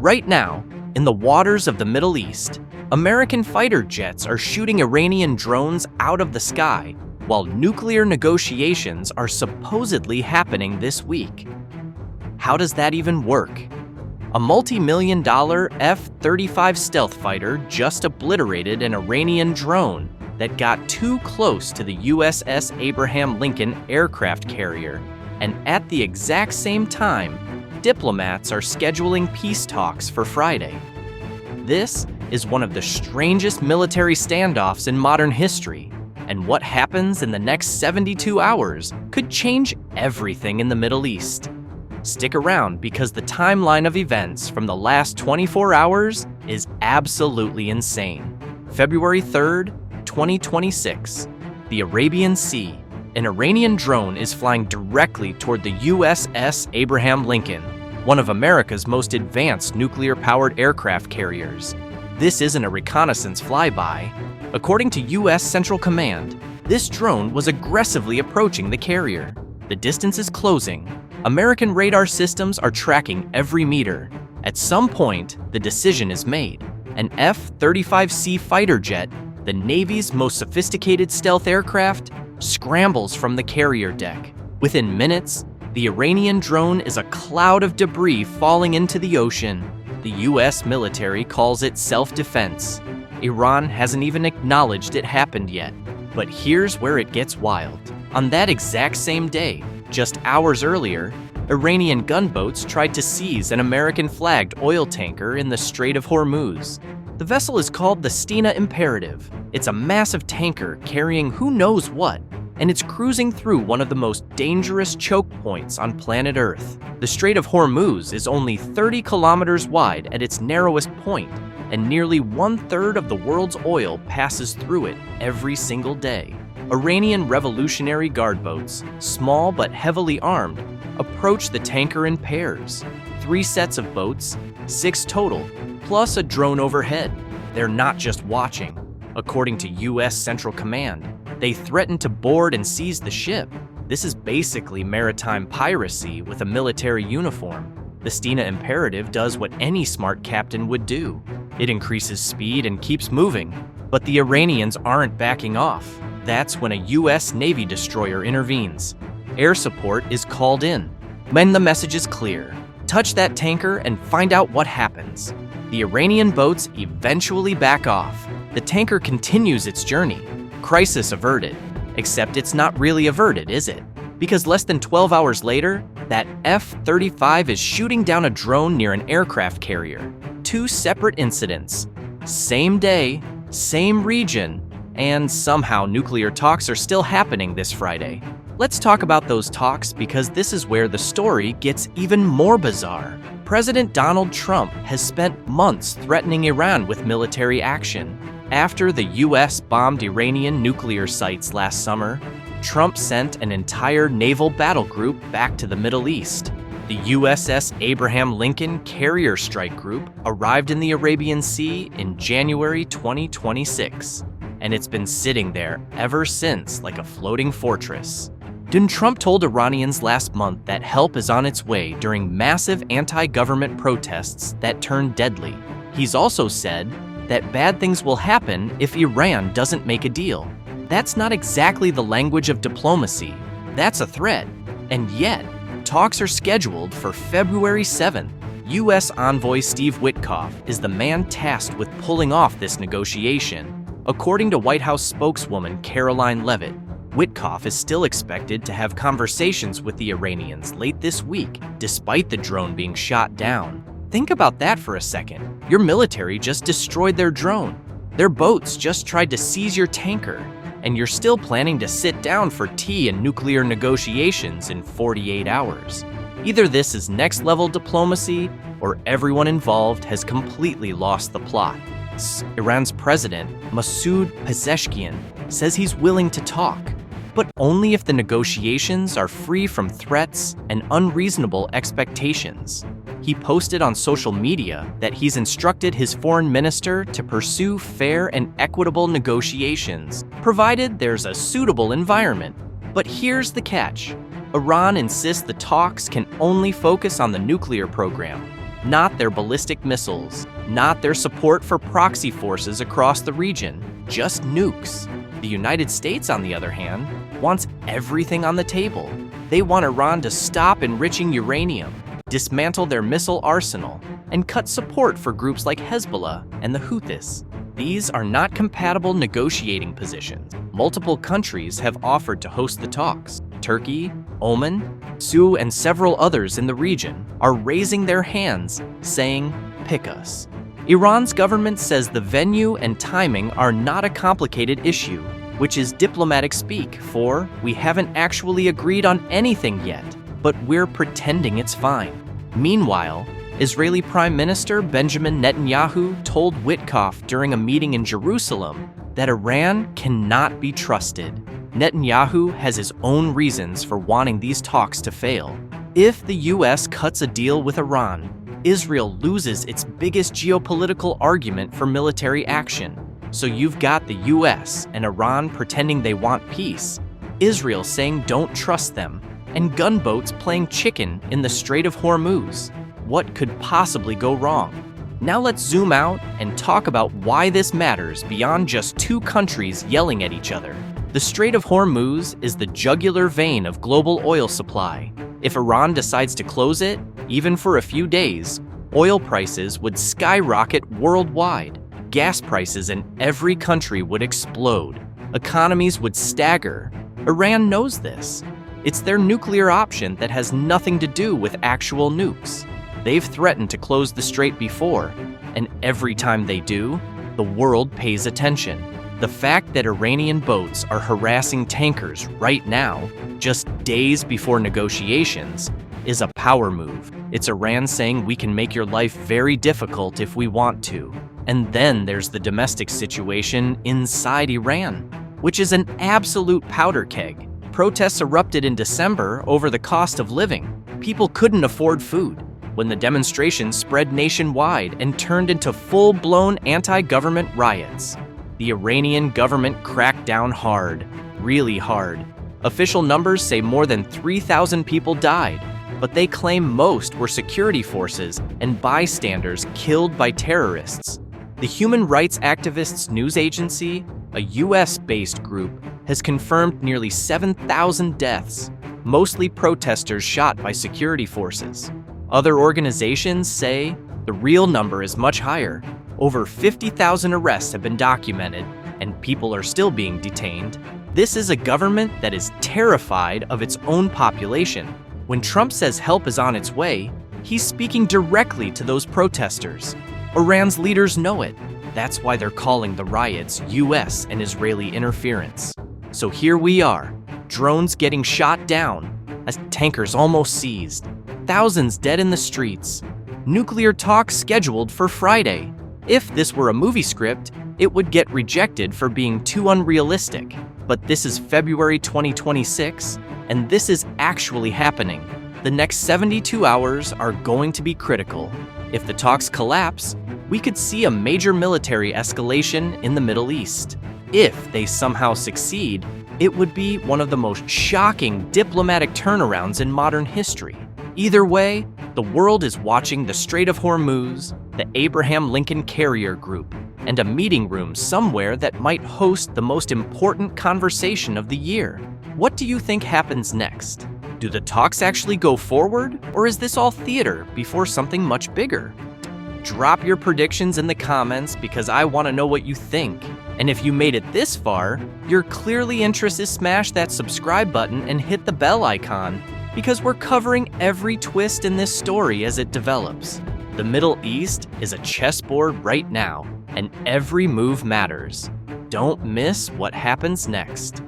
Right now, in the waters of the Middle East, American fighter jets are shooting Iranian drones out of the sky, while nuclear negotiations are supposedly happening this week. How does that even work? A multi-million-dollar F-35 stealth fighter just obliterated an Iranian drone that got too close to the USS Abraham Lincoln aircraft carrier, and at the exact same time, diplomats are scheduling peace talks for Friday. This is one of the strangest military standoffs in modern history, and what happens in the next 72 hours could change everything in the Middle East. Stick around because the timeline of events from the last 24 hours is absolutely insane. February 3rd, 2026, the Arabian Sea. An Iranian drone is flying directly toward the USS Abraham Lincoln, one of America's most advanced nuclear-powered aircraft carriers. This isn't a reconnaissance flyby. According to U.S. Central Command, this drone was aggressively approaching the carrier. The distance is closing. American radar systems are tracking every meter. At some point, the decision is made. An F-35C fighter jet, the Navy's most sophisticated stealth aircraft, scrambles from the carrier deck. Within minutes, the Iranian drone is a cloud of debris falling into the ocean. The U.S. military calls it self-defense. Iran hasn't even acknowledged it happened yet. But here's where it gets wild. On that exact same day, just hours earlier, Iranian gunboats tried to seize an American-flagged oil tanker in the Strait of Hormuz. The vessel is called the Stena Imperative. It's a massive tanker carrying who knows what, and it's cruising through one of the most dangerous choke points on planet Earth. The Strait of Hormuz is only 30 kilometers wide at its narrowest point, and nearly 1/3 of the world's oil passes through it every single day. Iranian Revolutionary Guard boats, small but heavily armed, approach the tanker in pairs. 3 sets of boats, 6 total, plus a drone overhead. They're not just watching. According to U.S. Central Command, they threaten to board and seize the ship. This is basically maritime piracy with a military uniform. The Stena Imperative does what any smart captain would do. It increases speed and keeps moving. But the Iranians aren't backing off. That's when a U.S. Navy destroyer intervenes. Air support is called in. When the message is clear, touch that tanker and find out what happens. The Iranian boats eventually back off. The tanker continues its journey. Crisis averted. Except it's not really averted, is it? Because less than 12 hours later, that F-35 is shooting down a drone near an aircraft carrier. 2 separate incidents. Same day, same region, and somehow nuclear talks are still happening this Friday. Let's talk about those talks because this is where the story gets even more bizarre. President Donald Trump has spent months threatening Iran with military action. After the U.S. bombed Iranian nuclear sites last summer, Trump sent an entire naval battle group back to the Middle East. The USS Abraham Lincoln Carrier Strike Group arrived in the Arabian Sea in January 2026, and it's been sitting there ever since like a floating fortress. Trump told Iranians last month that help is on its way during massive anti-government protests that turned deadly. He's also said that bad things will happen if Iran doesn't make a deal. That's not exactly the language of diplomacy. That's a threat. And yet, talks are scheduled for February 7th. U.S. envoy Steve Witkoff is the man tasked with pulling off this negotiation. According to White House spokeswoman Caroline Leavitt, Witkoff is still expected to have conversations with the Iranians late this week, despite the drone being shot down. Think about that for a second. Your military just destroyed their drone. Their boats just tried to seize your tanker, and you're still planning to sit down for tea and nuclear negotiations in 48 hours. Either this is next-level diplomacy, or everyone involved has completely lost the plot. Iran's president, Masoud Pezeshkian, says he's willing to talk, but only if the negotiations are free from threats and unreasonable expectations. He posted on social media that he's instructed his foreign minister to pursue fair and equitable negotiations, provided there's a suitable environment. But here's the catch. Iran insists the talks can only focus on the nuclear program. not their ballistic missiles, not their support for proxy forces across the region, just nukes. The United States, on the other hand, wants everything on the table. They want Iran to stop enriching uranium, dismantle their missile arsenal, and cut support for groups like Hezbollah and the Houthis. These are not compatible negotiating positions. Multiple countries have offered to host the talks. Turkey, Oman, Saudi, and several others in the region are raising their hands, saying, "Pick us." Iran's government says the venue and timing are not a complicated issue, which is diplomatic speak for, "We haven't actually agreed on anything yet, but we're pretending it's fine." Meanwhile, Israeli Prime Minister Benjamin Netanyahu told Witkoff during a meeting in Jerusalem that Iran cannot be trusted. Netanyahu has his own reasons for wanting these talks to fail. If the US cuts a deal with Iran, Israel loses its biggest geopolitical argument for military action. So you've got the US and Iran pretending they want peace, Israel saying don't trust them, and gunboats playing chicken in the Strait of Hormuz. What could possibly go wrong? Now let's zoom out and talk about why this matters beyond just two countries yelling at each other. The Strait of Hormuz is the jugular vein of global oil supply. If Iran decides to close it, even for a few days, oil prices would skyrocket worldwide. Gas prices in every country would explode. Economies would stagger. Iran knows this. It's their nuclear option that has nothing to do with actual nukes. They've threatened to close the strait before, and every time they do, the world pays attention. The fact that Iranian boats are harassing tankers right now, just days before negotiations, is a power move. It's Iran saying we can make your life very difficult if we want to. And then there's the domestic situation inside Iran, which is an absolute powder keg. Protests erupted in December over the cost of living. People couldn't afford food. When the demonstrations spread nationwide and turned into full-blown anti-government riots. The Iranian government cracked down hard, really hard. Official numbers say more than 3,000 people died, but they claim most were security forces and bystanders killed by terrorists. The human rights activists news agency, a US-based group, has confirmed nearly 7,000 deaths, mostly protesters shot by security forces. Other organizations say the real number is much higher. Over 50,000 arrests have been documented, and people are still being detained. This is a government that is terrified of its own population. When Trump says help is on its way, he's speaking directly to those protesters. Iran's leaders know it. That's why they're calling the riots US and Israeli interference. So here we are, drones getting shot down, as tankers almost seized, thousands dead in the streets, nuclear talks scheduled for Friday. If this were a movie script, it would get rejected for being too unrealistic. But this is February 2026, and this is actually happening. The next 72 hours are going to be critical. If the talks collapse, we could see a major military escalation in the Middle East. If they somehow succeed, it would be one of the most shocking diplomatic turnarounds in modern history. Either way, the world is watching the Strait of Hormuz, the Abraham Lincoln Carrier Group, and a meeting room somewhere that might host the most important conversation of the year. What do you think happens next? Do the talks actually go forward, or is this all theater before something much bigger? Drop your predictions in the comments because I want to know what you think. And if you made it this far, you're clearly interested. Smash that subscribe button and hit the bell icon because we're covering every twist in this story as it develops. The Middle East is a chessboard right now, and every move matters. Don't miss what happens next.